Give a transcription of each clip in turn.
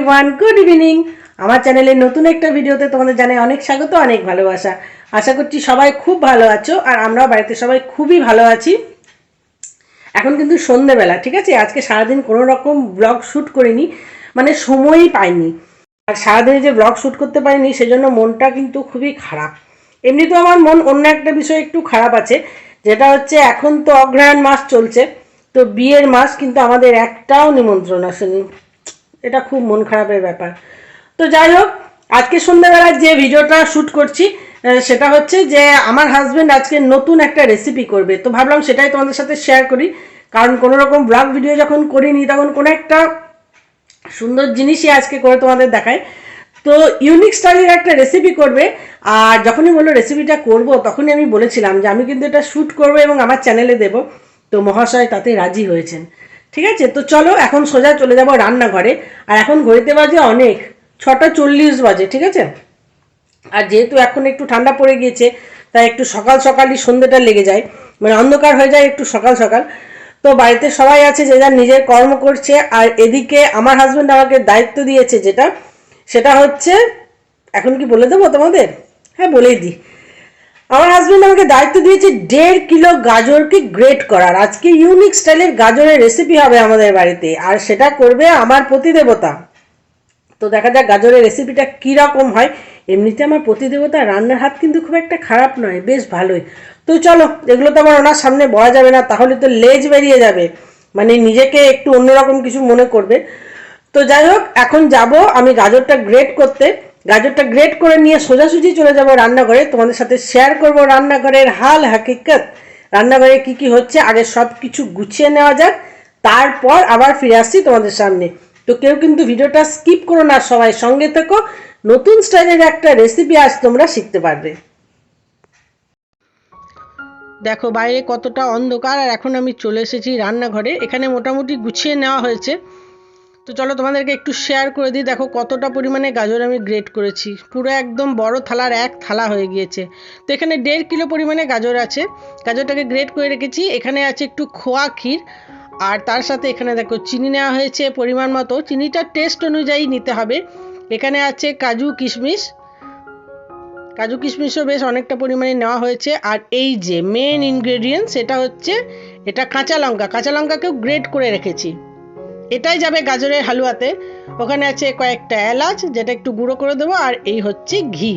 Everyone, good evening. আমার চ্যানেলে নতুন একটা ভিডিওতে তোমাদের জানাই অনেক স্বাগত, অনেক ভালোবাসা। আশা করছি সবাই খুব ভালো আছো, আর আমরাও বাড়িতে সবাই খুবই ভালো আছি। এখন কিন্তু সন্ধেবেলা, ঠিক আছে। আজকে সারাদিন কোনো রকম ব্লগ শ্যুট করিনি, মানে সময়ই পাইনি। আর সারাদিনে যে ব্লগ শ্যুট করতে পারিনি সেজন্য মনটা কিন্তু খুবই খারাপ। এমনি তো আমার মন অন্য একটা বিষয় একটু খারাপ আছে, যেটা হচ্ছে এখন তো অগ্রহায়ণ মাস চলছে, তো বিয়ের মাস, কিন্তু আমাদের একটাও নিমন্ত্রণ আসেনি। এটা খুব মন খারাপের ব্যাপার। তো যাই হোক, আজকে সন্ধ্যাবেলায় যে ভিডিওটা শ্যুট করছি সেটা হচ্ছে যে আমার হাজব্যান্ড আজকে নতুন একটা রেসিপি করবে, তো ভাবলাম সেটাই তোমাদের সাথে শেয়ার করি। কারণ কোনো রকম ব্লগ ভিডিও যখন করিনি তখন কোনো একটা সুন্দর জিনিসই আজকে করে তোমাদের দেখায়। তো ইউনিক স্টাইলের একটা রেসিপি করবে। আর যখনই বললো রেসিপিটা করব, তখনই আমি বলেছিলাম যে আমি কিন্তু এটা শ্যুট করবো এবং আমার চ্যানেলে দেব। তো মহাশয় তাতে রাজি হয়েছেন। ঠিক আছে, তো চলো এখন সোজা চলে যাব রান্নাঘরে। আর এখন ঘড়িতে বাজে অনেক, 6:40 বাজে, ঠিক আছে। আর যেহেতু এখন একটু ঠান্ডা পড়ে গিয়েছে, তাই একটু সকাল সকালই সন্ধ্যেটা লেগে যায়, মানে অন্ধকার হয়ে যায় একটু সকাল সকাল। তো বাড়িতে সবাই আছে, যে যার নিজের কর্ম করছে। আর এদিকে আমার হাজব্যান্ড আমাকে দায়িত্ব দিয়েছে, সেটা হচ্ছে, এখন কি বলে দেবো তোমাদের? হ্যাঁ, বলেই দিই। আমার হাজব্যান্ড আমাকে দায়িত্ব দিয়েছে 1.5 কিলো গাজরকে গ্রেট করার। আজকে ইউনিক স্টাইলের গাজরের রেসিপি হবে আমাদের বাড়িতে, আর সেটা করবে আমার প্রতিদেবতা। তো দেখা যাক গাজরের রেসিপিটা কীরকম হয়। এমনিতে আমার প্রতিদেবতা রান্নার হাত কিন্তু খুব একটা খারাপ নয়, বেশ ভালোই। তো চলো, এগুলো তো আমার ওনার সামনে বলা যাবে না, তাহলে তো লেজ বেরিয়ে যাবে, মানে নিজেকে একটু অন্যরকম কিছু মনে করবে। তো যাই হোক, এখন যাব আমি গাজরটা গ্রেট করতে। গাজরটা গ্রেট করে নিয়ে সোজাসুজি চলে যাব রান্নাঘরে, তোমাদের সাথে শেয়ার করব রান্নাঘরের হাল হাকিকত। রান্নাঘরে কি কি হচ্ছে আগে সব কিছু গুছিয়ে নেওয়া যাক, তারপর আবার ফিরে আসছি তোমাদের সামনে। তো কেউ কিন্তু ভিডিওটা স্কিপ করো না, সবাই সঙ্গে থেকো। নতুন স্টাইলের একটা রেসিপি আজ তোমরা শিখতে পারবে। দেখো বাইরে কতটা অন্ধকার, আর এখন আমি চলে এসেছি রান্নাঘরে। এখানে মোটামুটি গুছিয়ে নেওয়া হয়েছে। তো চলো তোমাদেরকে একটু শেয়ার করে দিই। দেখো কতটা পরিমাণে গাজর আমি গ্রেট করেছি, পুরো একদম বড় থালার এক থালা হয়ে গিয়েছে। তো এখানে 1.5 কিলো পরিমাণে গাজর আছে। গাজরটাকে গ্রেট করে রেখেছি। এখানে আছে একটু খোয়া ক্ষীর, আর তার সাথে এখানে দেখো চিনি নেওয়া হয়েছে পরিমাণ মতো। চিনিটা টেস্ট অনুযায়ী নিতে হবে। এখানে আছে কাজু কিশমিশ, কাজু কিশমিশও বেশ অনেকটা পরিমাণে নেওয়া হয়েছে। আর এই যে মেন ইনগ্রেডিয়েন্ট, সেটা হচ্ছে এটা কাঁচা লঙ্কা। কাঁচা লঙ্কাকেও গ্রেট করে রেখেছি, এটাই যাবে গাজরের হালুয়াতে। ওখানে আছে কয়েকটা এলাচ, যেটা একটু গুঁড়ো করে দেবো। আর এই হচ্ছে ঘি।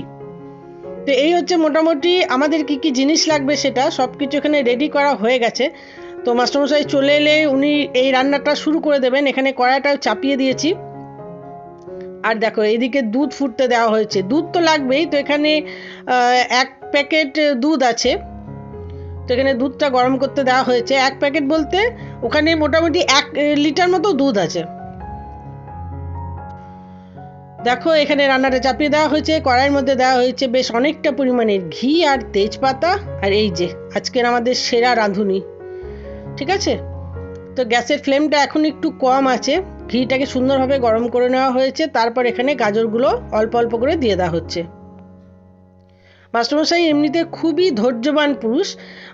তো এই হচ্ছে মোটামুটি আমাদের কি কি জিনিস লাগবে, সেটা সব কিছু এখানে রেডি করা হয়ে গেছে। তো মাস্টারমশাই চলে এলে উনি এই রান্নাটা শুরু করে দেবেন। এখানে কড়াইটা চাপিয়ে দিয়েছি। আর দেখো এদিকে দুধ ফুটতে দেওয়া হয়েছে। দুধ তো লাগবেই, তো এখানে 1 প্যাকেট দুধ আছে। তো এখানে দুধটা গরম করতে দেওয়া হয়েছে। 1 প্যাকেট বলতে ওখানে মোটামুটি 1 লিটার মতো দুধ আছে। দেখো এখানে রান্নাটা চাপিয়ে দেওয়া হয়েছে। কড়াইয়ের মধ্যে দেওয়া হয়েছে বেশ অনেকটা পরিমাণের ঘি আর তেজপাতা। আর এই যে আজকের আমাদের সেরা রাঁধুনি, ঠিক আছে। তো গ্যাসের ফ্লেমটা এখন একটু কম আছে। ঘিটাকে সুন্দরভাবে গরম করে নেওয়া হয়েছে। তারপর এখানে গাজরগুলো অল্প অল্প করে দিয়ে দেওয়া হচ্ছে। মাস্টারমশাই এমনিতে খুবই ধৈর্যবান পুরুষ,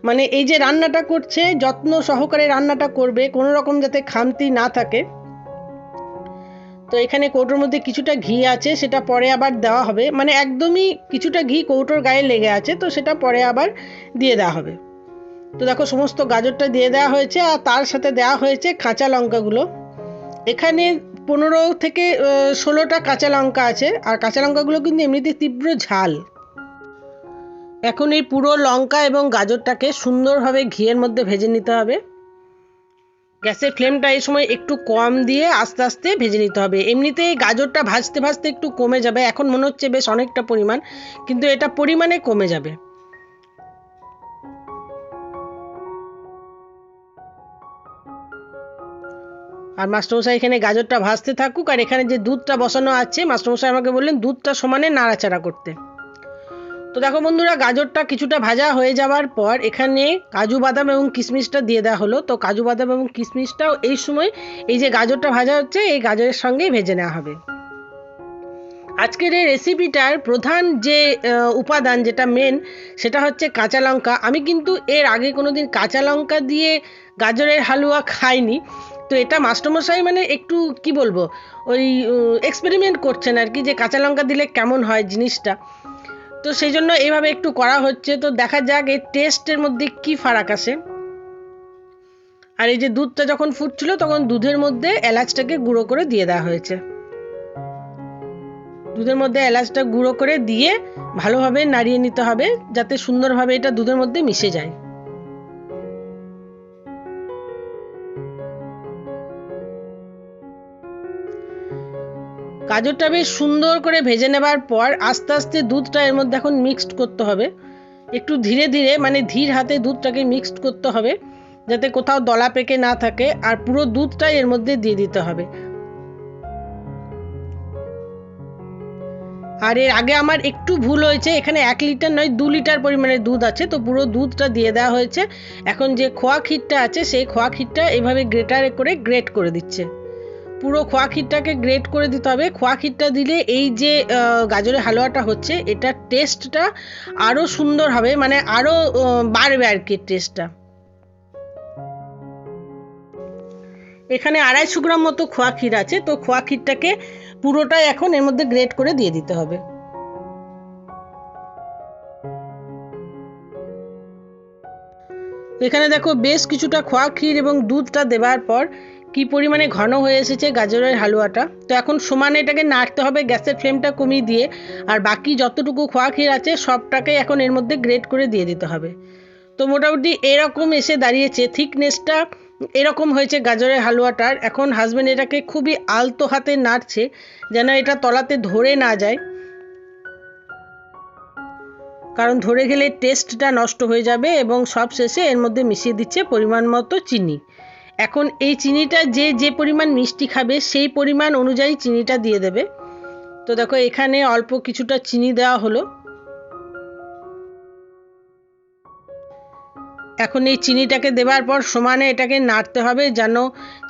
মানে এই যে রান্নাটা করছে যত্ন সহকারে রান্নাটা করবে, কোনো রকম যাতে খামতি না থাকে। তো এখানে কৌটোর মধ্যে কিছুটা ঘি আছে, সেটা পরে আবার দেওয়া হবে, মানে একদমই কিছুটা ঘি কৌটোর গায়ে লেগে আছে, তো সেটা পরে আবার দিয়ে দেওয়া হবে। তো দেখো সমস্ত গাজরটা দিয়ে দেওয়া হয়েছে, আর তার সাথে দেওয়া হয়েছে কাঁচা লঙ্কাগুলো। এখানে 15 থেকে 16টা কাঁচা লঙ্কা আছে। আর কাঁচা লঙ্কাগুলো কিন্তু এমনিতে তীব্র ঝাল। এখন এই পুরো লঙ্কা এবং গাজরটাকে সুন্দরভাবে ঘিয়ের মধ্যে ভেজে নিতে হবে। গ্যাসের ফ্লেমটা এই সময় একটু কম দিয়ে আস্তে আস্তে ভেজে নিতে হবে। এমনিতেই গাজরটা ভাজতে ভাজতে একটু কমে যাবে, এখন মনে হচ্ছে বেশ অনেকটা পরিমাণ, কিন্তু এটা পরিমাণে কমে যাবে। আর মাস্টারমশাই এখানে গাজরটা ভাজতে থাকুক। আর এখানে যে দুধটা বসানো আছে, মাস্টারমশাই আমাকে বললেন দুধটা সমানে নাড়াচাড়া করতে। তো দেখো বন্ধুরা, গাজরটা কিছুটা ভাজা হয়ে যাওয়ার পর এখানে কাজু বাদাম এবং কিশমিশটা দিয়ে দেওয়া হলো। তো কাজু বাদাম এবং কিশমিশটাও এই সময় এই যে গাজরটা ভাজা হচ্ছে এই গাজরের সঙ্গেই ভেজে নেওয়া হবে। আজকের এই রেসিপিটার প্রধান যে উপাদান, যেটা মেন, সেটা হচ্ছে কাঁচা লঙ্কা। আমি কিন্তু এর আগে কোনো দিন কাঁচা লঙ্কা দিয়ে গাজরের হালুয়া খাইনি। তো এটা মাস্টারমশাই মানে একটু কি বলবো ওই এক্সপেরিমেন্ট করছেন আর কি, যে কাঁচা লঙ্কা দিলে কেমন হয় জিনিসটা। তো সেই জন্য এইভাবে একটু করা হচ্ছে। তো দেখা যাক এই টেস্টের মধ্যে কি ফারাক আসে। আর এই যে দুধটা যখন ফুটছিল তখন দুধের মধ্যে এলাচটাকে গুঁড়ো করে দিয়ে দেওয়া হয়েছে। দুধের মধ্যে এলাচটা গুঁড়ো করে দিয়ে ভালোভাবে নাড়িয়ে নিতে হবে যাতে সুন্দরভাবে এটা দুধের মধ্যে মিশে যায়। গাজরটা বেশ সুন্দর করে ভেজে নেবার পর আস্তে আস্তে দুধটা এর মধ্যে এখন মিক্সড করতে হবে। একটু ধীরে ধীরে মানে ধীর হাতে দুধটাকে মিক্সড করতে হবে যাতে কোথাও দলা পেকে না থাকে, আর পুরো দুধটাই এর মধ্যে দিয়ে দিতে হবে। আর এর আগে আমার একটু ভুল হয়েছে, এখানে 1 লিটার নয় 2 লিটার পরিমাণে দুধ আছে, তো পুরো দুধটা দিয়ে দেওয়া হয়েছে। এখন যে খোয়া ক্ষীরটা আছে সেই খোয়া ক্ষীরটা এইভাবে গ্রেটারে করে গ্রেট করে দিচ্ছে। পুরো খোয়া ক্ষীরটাকে গ্রেট করে দিতে হবে। খোয়া ক্ষীরটা দিলে এই যে গাজরের হালুয়াটা হচ্ছে এটার টেস্টটা আরও সুন্দর হবে, মানে আরও বাড়বে আর কি টেস্টটা। এখানে 250 গ্রাম মতো খোয়া ক্ষীর আছে, তো খোয়া ক্ষীরটাকে পুরোটাই এখন এর মধ্যে গ্রেট করে দিয়ে দিতে হবে। এখানে দেখো বেশ কিছুটা খোয়া ক্ষীর এবং দুধটা দেওয়ার পর কি পরিমাণে ঘন হয়ে এসেছে গাজরের হালুয়াটা। তো এখন সমানে এটাকে নাড়তে হবে গ্যাসের ফ্লেমটা কমিয়ে দিয়ে, আর বাকি যতটুকু খোয়া ক্ষীর আছে সবটাকে এখন এর মধ্যে গ্রেট করে দিয়ে দিতে হবে। তো মোটামুটি এরকম এসে দাঁড়িয়েছে, থিকনেসটা এরকম হয়েছে গাজরের হালুয়াটার। এখন হাজব্যান্ড এটাকে খুবই আলতো হাতে নাড়ছে যেন এটা তলাতে ধরে না যায়, কারণ ধরে গেলে টেস্টটা নষ্ট হয়ে যাবে। এবং সব শেষে এর মধ্যে মিশিয়ে দিচ্ছে পরিমাণ মতো চিনি। এখন এই চিনিটা যে যে পরিমাণ মিষ্টি খাবে সেই পরিমাণ অনুযায়ী চিনিটা দিয়ে দেবে। তো দেখো এখানে অল্প কিছুটা চিনি দেওয়া হলো। এখন এই চিনিটাকে দেওয়ার পর সমানে এটাকে নাড়তে হবে যেন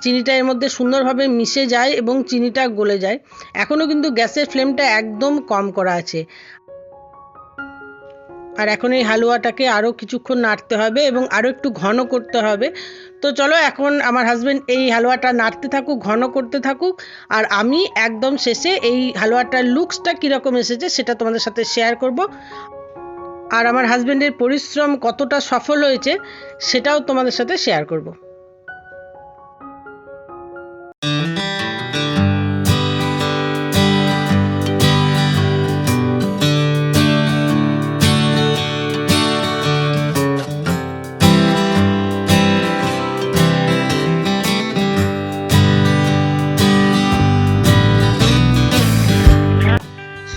চিনিটা এর মধ্যে সুন্দরভাবে মিশে যায় এবং চিনিটা গলে যায়। এখনও কিন্তু গ্যাসের ফ্লেমটা একদম কম করা আছে। আর এখন এই হালুয়াটাকে আরও কিছুক্ষণ নাড়তে হবে এবং আরও একটু ঘন করতে হবে। তো চলো এখন আমার হাজব্যান্ড এই হালুয়াটা নাড়তে থাকুক, ঘন করতে থাকুক, আর আমি একদম শেষে এই হালুয়াটার লুকসটা কীরকম এসেছে সেটা তোমাদের সাথে শেয়ার করব। আর আমার হাজব্যান্ডের পরিশ্রম কতটা সফল হয়েছে সেটাও তোমাদের সাথে শেয়ার করব।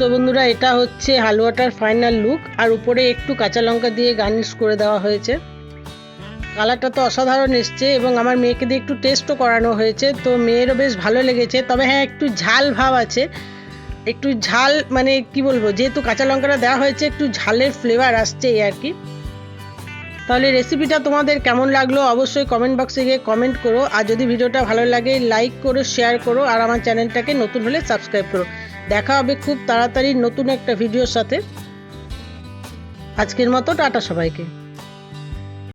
সো বন্ধুরা, এটা হচ্ছে হালুয়াটার ফাইনাল লুক। আর উপরে একটু কাঁচা লঙ্কা দিয়ে গার্নিশ করে দেওয়া হয়েছে। কালারটা তো অসাধারণ এসছে এবং আমার মেয়েকে দিয়ে একটু টেস্টও করানো হয়েছে, তো মেয়েরও বেশ ভালো লেগেছে। তবে হ্যাঁ, একটু ঝাল ভাব আছে, একটু ঝাল মানে কি বলবো, যেহেতু কাঁচা লঙ্কাটা দেওয়া হয়েছে একটু ঝালের ফ্লেভার আসছে এই আর কি। তাহলে রেসিপিটা তোমাদের কেমন লাগলো অবশ্যই কমেন্ট বক্সে গিয়ে কমেন্ট করো। আর যদি ভিডিওটা ভালো লাগে লাইক করো, শেয়ার করো, আর আমার চ্যানেলটাকে নতুন হলে সাবস্ক্রাইব করো। দেখা হবে খুব তাড়াতাড়ি নতুন একটা ভিডিওর সাথে। আজকের মতো টাটা সবাইকে।